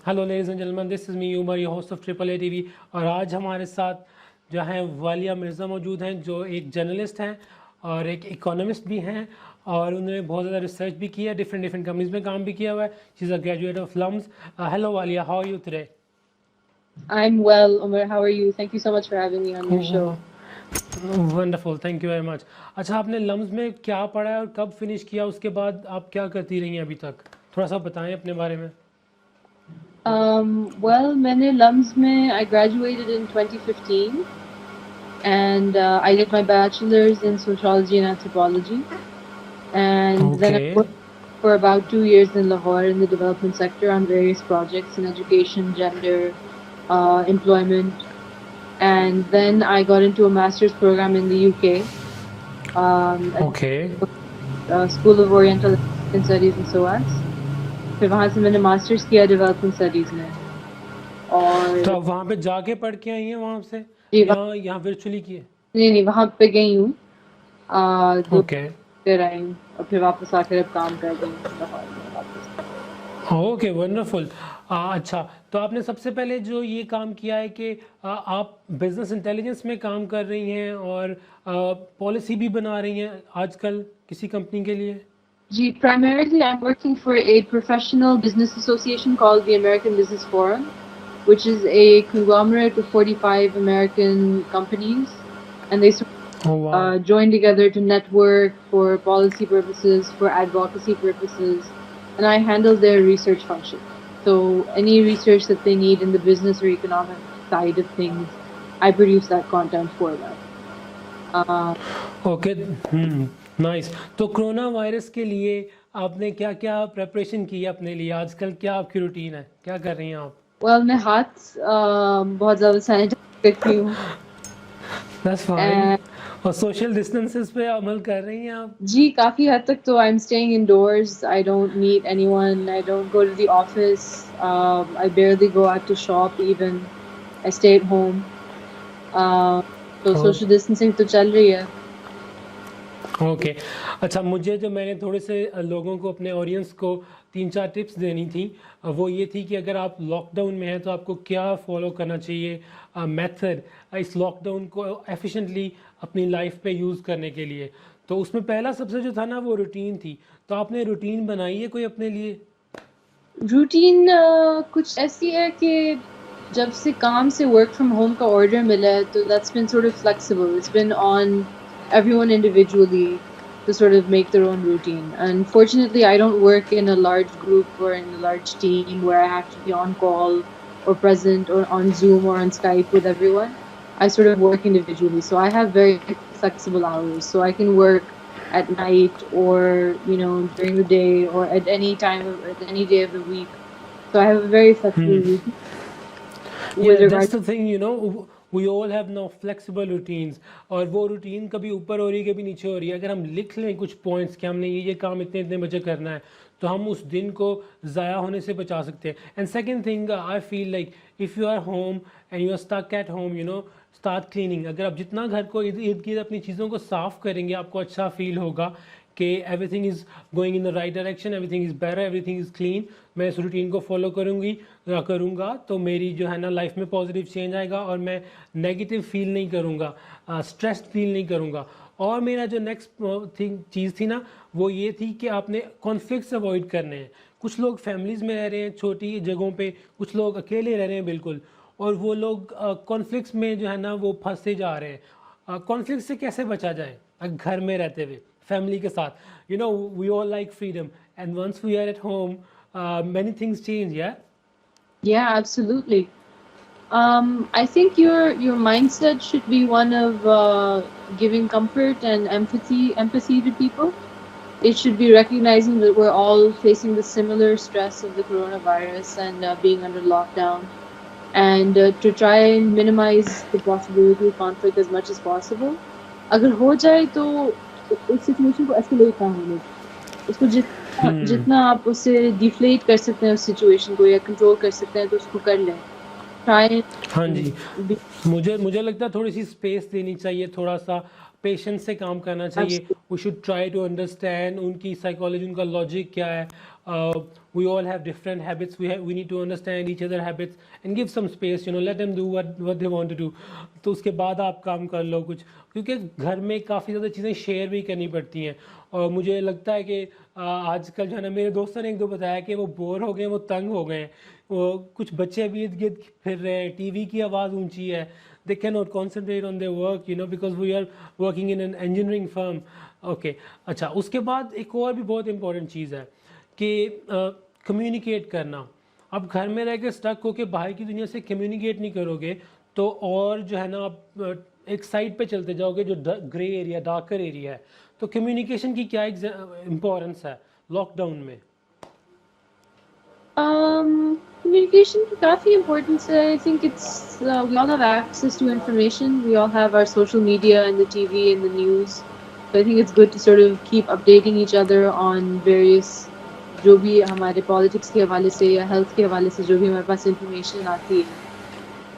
Hello ladies and gentleman, this is me Umar, your host of triple A TV. और आज हमारे साथ जो हैं वालिया मिर्ज़ा मौजूद हैं, जो एक जर्नलिस्ट हैं और एक इकोनॉमिस्ट भी हैं, और उन्होंने बहुत ज़्यादा रिसर्च भी किया है, डिफरेंट डिफरेंट कंपनीज में काम भी किया हुआ है। She is a graduate of LUMS. Hello Walia, how are you today? I'm well, Umar. How are you? Thank you so much for having me on your show. Wonderful, thank you very much. अच्छा, आपने lumps में क्या पढ़ा है और कब finish किया? उसके बाद आप क्या करती रही हैं अभी तक? थोड़ा सा बताएं अपने बारे में। Well, मैंने LUMS में I graduated in 2015, and I did my bachelor's in sociology and anthropology, and then I okay, worked for about 2 years in Lahore in the development sector on various projects in education, gender, employment, and then I got into a master's program in the UK at okay. School of Oriental African Studies and SOAS. फिर वहाँ से मैंने masters किया development studies में। तो और आप वहाँ पे जाके पढ़ के आई हैं वहाँ से, जी या यहाँ वर्चुअली किए? नहीं वहाँ पे गई हूँ, 2 ओके, फिर आई हूँ और फिर वापस आकर अब काम कर रही हूँ लाहौर में वापस। Okay, wonderful. अच्छा, तो आपने सबसे पहले जो ये काम किया है कि आप बिजनेस इंटेलिजेंस में काम कर रही हैं और पॉलिसी भी बना रही हैं आजकल किसी कंपनी के लिए? जी, primarily I'm working for a professional business association called the American Business Forum, which is a conglomerate of 45 American companies, and they ओह वाह। join together to network for policy purposes, for advocacy purposes, and I handle their research function. So any research that they need in the business or economic side of things, I produce that content for them. Uh, okay, nice. तो corona virus के लिए आपने क्या क्या preparation की है अपने लिए? आजकल क्या आपकी रूटीन है, क्या कर रही हैं आप? well, मैं हाथ बहुत ज़्यादा सैनिटाइज करती हूँ। That's fine. And और सोशल डिस्टेंसेस पे अमल कर रही हैं आप? जी, काफ़ी हद तक तो I'm staying indoors. I don't meet anyone. I don't go to the office. I barely go out to shop even. I stay at home. तो सोशल डिस्टेंसिंग तो चल रही है। ओके। अच्छा, मुझे जो मैंने थोड़े से लोगों को, अपने ऑडियंस को 3-4 टिप्स देनी थी। वो ये थी कि अगर आप लॉकडाउन में हैं तो आपको क्या फॉलो करना चाहिए मेथड इस लॉकडाउन को एफिशिएंटली अपनी लाइफ पे यूज़ करने के लिए। तो उसमें पहला सबसे जो था ना, वो रूटीन थी। तो आपने रूटीन बनाई है कोई अपने लिए? रूटीन कुछ ऐसी है कि जब से काम से वर्क फ्रॉम होम का ऑर्डर मिला है तो that's been sort of flexible. It's been on everyone individually to sort of make their own routine. Unfortunately, I don't work in a large group or in a large team where I have to be on call or present or on Zoom or on Skype with everyone. I sort of work individually, so I have very flexible hours. So I can work at night or during the day or at any time at any day of the week. So I have a very flexible routine with Yeah, that's regard. the thing, we all have now flexible routines। और वो routine कभी ऊपर हो रही है, कभी नीचे हो रही है। अगर हम लिख लें कुछ पॉइंट्स कि हमने ये काम इतने इतने बजे करना है, तो हम उस दिन को ज़ाया होने से बचा सकते हैं। And second thing, I feel like if you are home and you are stuck at home, start cleaning. अगर आप जितना घर को इर्द गिर्द अपनी चीज़ों को साफ़ करेंगे, आपको अच्छा फील होगा कि everything is going in the right direction, everything is better, everything is clean. मैं इस रूटीन को फॉलो करूँगा तो मेरी जो है ना लाइफ में पॉजिटिव चेंज आएगा और मैं नेगेटिव फील नहीं करूँगा, स्ट्रेस्ड फील नहीं करूँगा। और मेरा जो नेक्स्ट चीज़ थी ना, वो ये थी कि आपने कॉन्फ्लिक्ट्स अवॉइड करने हैं। कुछ लोग फैमिलीज़ में रह रहे हैं छोटी जगहों पे, कुछ लोग अकेले रह रहे हैं बिल्कुल, और वो लोग कॉन्फ्लिक्ट्स में जो है ना वो फंसते जा रहे हैं। कॉन्फ्लिक्ट से कैसे बचा जाए घर में रहते हुए फैमिली के साथ? We all like freedom, and once we are at home many things change, yeah? Yeah, absolutely. I think your mindset should be one of giving comfort and empathy to people. It should be recognizing that we're all facing the similar stress of the coronavirus and being under lockdown, and to try and minimize the possibility of conflict as much as possible. अगर हो जाए तो उस situation को escalate ना होने, उसको जितना आप उससे डिफ्लेट कर सकते हैं उस सिचुएशन को या कंट्रोल कर सकते हैं तो उसको कर लें। ट्राई हाँ जी। मुझे लगता है थोड़ी सी स्पेस देनी चाहिए, थोड़ा सा पेशेंस से काम करना चाहिए। We should try to understand उनकी साइकोलॉजी, उनका लॉजिक क्या है, we all have different habits, we need to understand each other habits and give some space, let them do what they want to do. तो उसके बाद आप काम कर लो कुछ, क्योंकि घर में काफ़ी ज़्यादा चीज़ें शेयर भी करनी पड़ती हैं। और मुझे लगता है कि आजकल जो है ना, मेरे दोस्तों ने एक दो बताया कि वो बोर हो गए, वो तंग हो गए हैं, वो कुछ बच्चे अभी इर्द गिर्द फिर रहे हैं, टीवी की आवाज़ ऊंची है, they cannot concentrate on their work, because we are working in an engineering firm. Okay, अच्छा, उसके बाद एक और भी बहुत इंपॉर्टेंट चीज़ है कि कम्युनिकेट करना। अब घर में रह के स्टक होके बाहर की दुनिया से कम्युनिकेट नहीं करोगे तो और जो है ना, आप एक साइड पे चलते जाओगे जो ग्रे एरिया, डार्कर एरिया है। तो कम्युनिकेशन की क्या इम्पोर्टेंस है लॉकडाउन में? Communication is काफी important. I think it's we all have access to information. We all have our social media and the TV and the news. So I think it's good to sort of keep updating each other on various जो भी हमारे politics के हवाले से या health के हवाले से जो भी हमारे पास information आती है,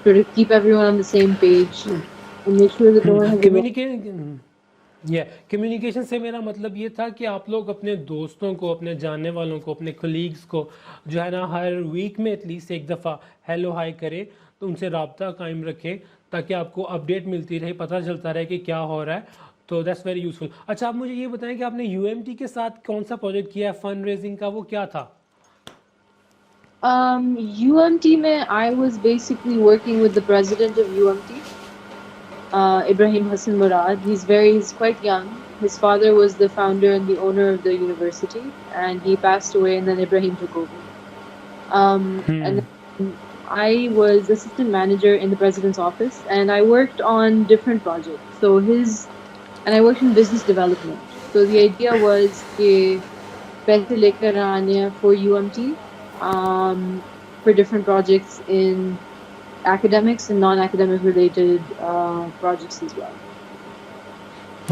sort of keep everyone on the same page and make sure that no one has communication से मेरा मतलब ये था कि आप लोग अपने दोस्तों को, अपने जानने वालों को, अपने कोलीग्स को जो है ना, हर वीक में एटलीस्ट एक दफ़ा हेलो हाय करें, तो उनसे रब्ता कायम रखें ताकि आपको अपडेट मिलती रहे, पता चलता रहे कि क्या हो रहा है। तो दैट्स वेरी यूज़फुल। अच्छा, आप मुझे ये बताएं कि आपने यूएमटी के साथ कौन सा प्रोजेक्ट किया है फंड रेजिंग का, वो क्या था? UMT में I was basically working with the president of UMT, Ibrahim Hassan Murad. He's quite young. His father was the founder and the owner of the university, and he passed away, and then Ibrahim took over. And then I was assistant manager in the president's office, and I worked on different projects. And I worked in business development. So the idea was कि पैसे लेकर आने for UMT, for different projects in academics and non-academic related projects as well.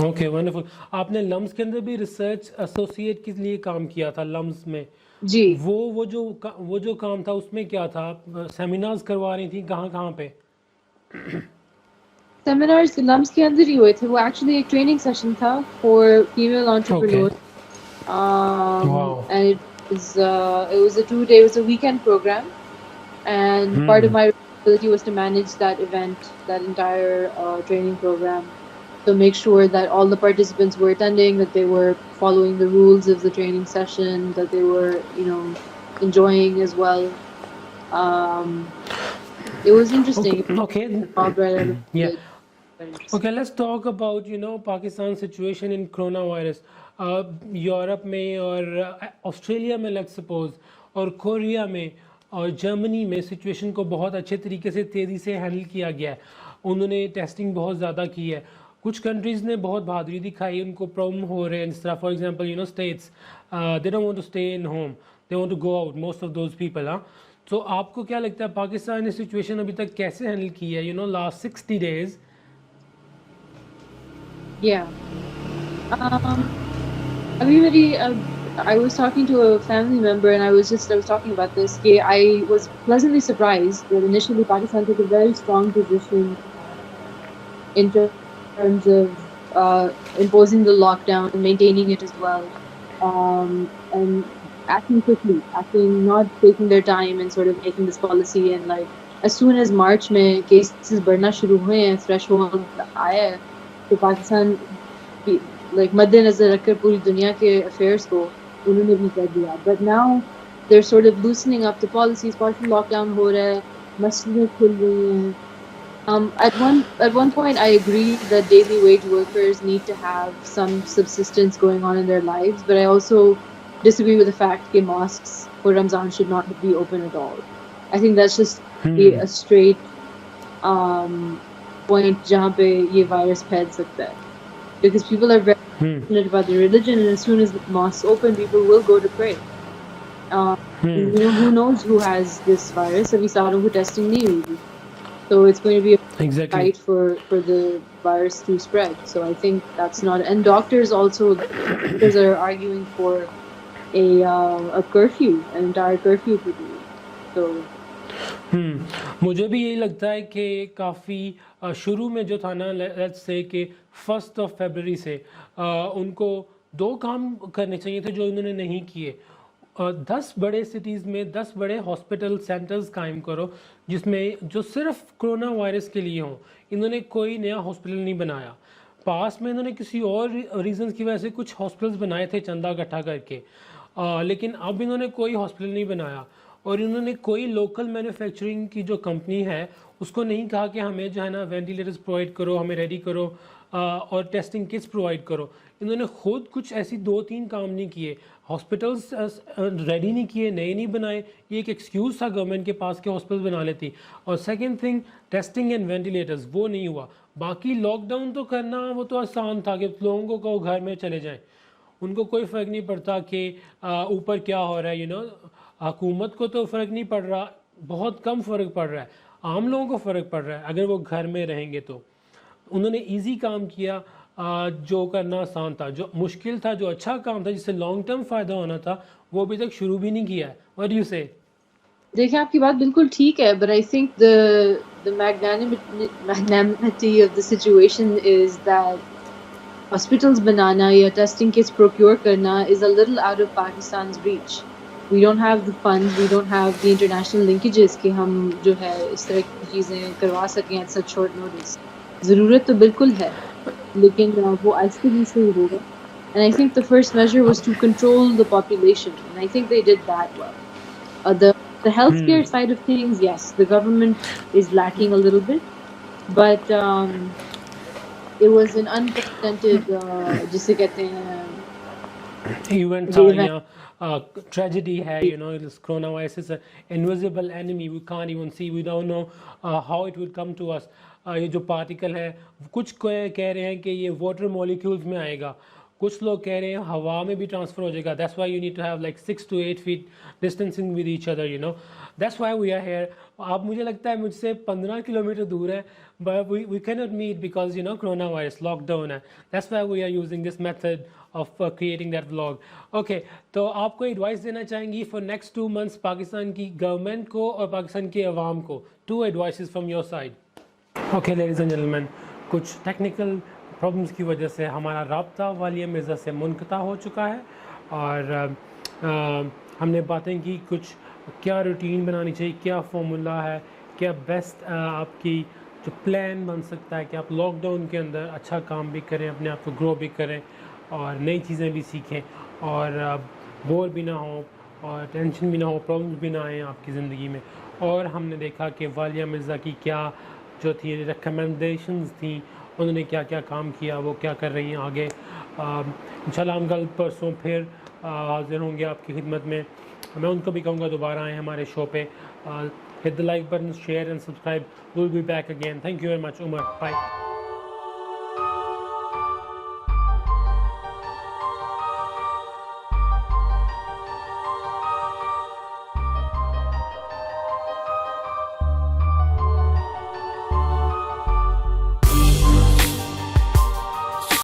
Okay, wonderful. आपने lumps के अंदर भी research associate के लिए काम किया था लम्स में? जी, वो जो काम था उसमें क्या था? सेमिनार्स करवा रही थी कहाँ पे? seminars लम्स के अंदर ही हुए थे। वो actually एक training session था for female entrepreneurs. Wow. And it was a weekend program, and part of my responsibility was to manage that event, that entire training program. So make sure that all the participants were attending, that they were following the rules of the training session, that they were, enjoying as well. It was interesting. Okay. Yeah. Okay, let's talk about Pakistan's situation in coronavirus. Europe में और Australia में let's suppose, और Korea में और Germany में situation को बहुत अच्छे तरीके से तेज़ी से हैंडल किया गया है। उन्होंने टेस्टिंग बहुत ज़्यादा की है। कुछ कंट्रीज़ ने बहुत बहादुरी दिखाई, उनको प्रॉब्लम हो रहे हैं। जिस तरह for example states, they don't want to stay in home, they want to go out, most of those people. तो आपको क्या लगता है पाकिस्तान ने सिचुएशन अभी तक कैसे हैंडल की है last 60 days? Everybody, I was talking to a family member, and I was talking about this. I was pleasantly surprised that initially Pakistan took a very strong position in terms of imposing the lockdown and maintaining it as well, and acting quickly, not taking their time and sort of making this policy. And like as soon as March में cases बढ़ना शुरू हुए हैं, threshold आया है, तो पाकिस्तान मद्देनजर रखकर पूरी दुनिया के अफेयर्स को उन्होंने भी कर दिया. But now they're sort of loosening up the policies. Partial lockdown हो रहा है, मस्जिदें खुल रही हैं. At one point, I agree that daily wage workers need to have some subsistence going on in their lives, but I also disagree with the fact that mosques for Ramzan should not be open at all. I think that's just a straight point जहाँ पे ये virus फैल सकता है. Because people are very passionate about their religion, and as soon as the mosques open, people will go to pray. Who knows who has this virus? अभी सारों को testing नहीं हुई थी. So it's going to be a fight for the virus to spread. So I think that's not. And doctors are arguing for a curfew, an entire curfew for the week. So. मुझे भी यही लगता है कि काफ़ी शुरू में जो था ना, लेट्स से कि 1 फरवरी से उनको 2 काम करने चाहिए थे जो उन्होंने नहीं किए। 10 बड़े सिटीज़ में 10 बड़े हॉस्पिटल सेंटर्स कायम करो जिसमें जो सिर्फ कोरोना वायरस के लिए हों। इन्होंने कोई नया हॉस्पिटल नहीं बनाया। पास में इन्होंने किसी और रीजंस की वजह से कुछ हॉस्पिटल्स बनाए थे चंदा इकट्ठा करके, लेकिन अब इन्होंने कोई हॉस्पिटल नहीं बनाया। और इन्होंने कोई लोकल मैन्युफैक्चरिंग की जो कंपनी है उसको नहीं कहा कि हमें जो है ना वेंटिलेटर्स प्रोवाइड करो, हमें रेडी करो और टेस्टिंग किट्स प्रोवाइड करो। इन्होंने खुद कुछ ऐसी 2-3 काम नहीं किए, हॉस्पिटल्स रेडी नहीं किए, नए नहीं बनाए। ये एक एक्सक्यूज़ था गवर्नमेंट के पास कि हॉस्पिटल बना लेती। और second thing, testing and ventilators वो नहीं हुआ। बाकी लॉकडाउन तो करना वो तो आसान था कि लोगों को कहो घर में चले जाएं, उनको कोई फ़र्क नहीं पड़ता कि ऊपर क्या हो रहा है। हुकूमत को तो फ़र्क नहीं पड़ रहा, बहुत कम फ़र्क पड़ रहा है, आम लोगों को फ़र्क पड़ रहा है अगर वो घर में रहेंगे तो। उन्होंने इजी काम किया, जो करना आसान था। जो मुश्किल था, जो अच्छा काम था, जिससे लॉन्ग टर्म फ़ायदा होना था, वो अभी तक शुरू भी नहीं किया है। व्हाट डू यू से? देखिए आपकी बात बिल्कुल ठीक है, but I think the magnanimity of the situation is that hospitals banana या testing kits procure करना is a little out of Pakistan's reach. We don't have the funds, we don't have the international linkages कि हम जो है इस तरह की चीज़ें करवा सकें at such short notice. ज़रूरत तो बिल्कुल है, लेकिन वो आहिस्ते से ही होगा. And I think the first measure was to control the population, and I think they did that well. The healthcare side of things, yes, the government is lacking a little bit, but it was an unprecedented जिसे कहते हैं event था या tragedy है, this coronavirus is an invisible enemy, we can't even see, we don't know how it will come to us. ये जो particle है, कुछ कह रहे हैं कि ये वाटर मॉलिक्यूल्स में आएगा, कुछ लोग कह रहे हैं हवा में भी ट्रांसफ़र हो जाएगा। That's why you need to have like 6 to 8 feet distancing with each other, that's why we are here. आप, मुझे लगता है मुझसे 15 किलोमीटर दूर है, but we can not meet because corona virus lockdown है। That's why we are using this method of creating that vlog. Okay, तो आप कोई एडवाइस देना चाहेंगी फॉर नेक्स्ट 2 months पाकिस्तान की गवर्नमेंट को और पाकिस्तान के अवाम को? 2 advices from your side. Okay ladies and gentleman, कुछ टेक्निकल प्रॉब्लम्स की वजह से हमारा राब्ता वालिया मिर्ज़ा से मुनक़ता हो चुका है और हमने बातें की कुछ क्या रूटीन बनानी चाहिए, क्या फार्मूला है, क्या बेस्ट आपकी जो प्लान बन सकता है कि आप लॉकडाउन के अंदर अच्छा काम भी करें, अपने आप को ग्रो भी करें और नई चीज़ें भी सीखें और बोर भी ना हो और टेंशन भी ना हो, प्रॉब्लम्स भी ना आए आपकी ज़िंदगी में। और हमने देखा कि वालिया मिर्ज़ा की क्या जो थी रिकमेंडेशंस थी, उन्होंने क्या क्या काम किया, वो क्या कर रही हैं आगे। इंशाल्लाह हम कल परसों फिर हाज़िर होंगे आपकी खिदमत में। मैं उनको भी कहूँगा दोबारा आएँ हमारे शो पे। Hit the like button, share and subscribe. Will be back again. Thank you very much. Umar, bye.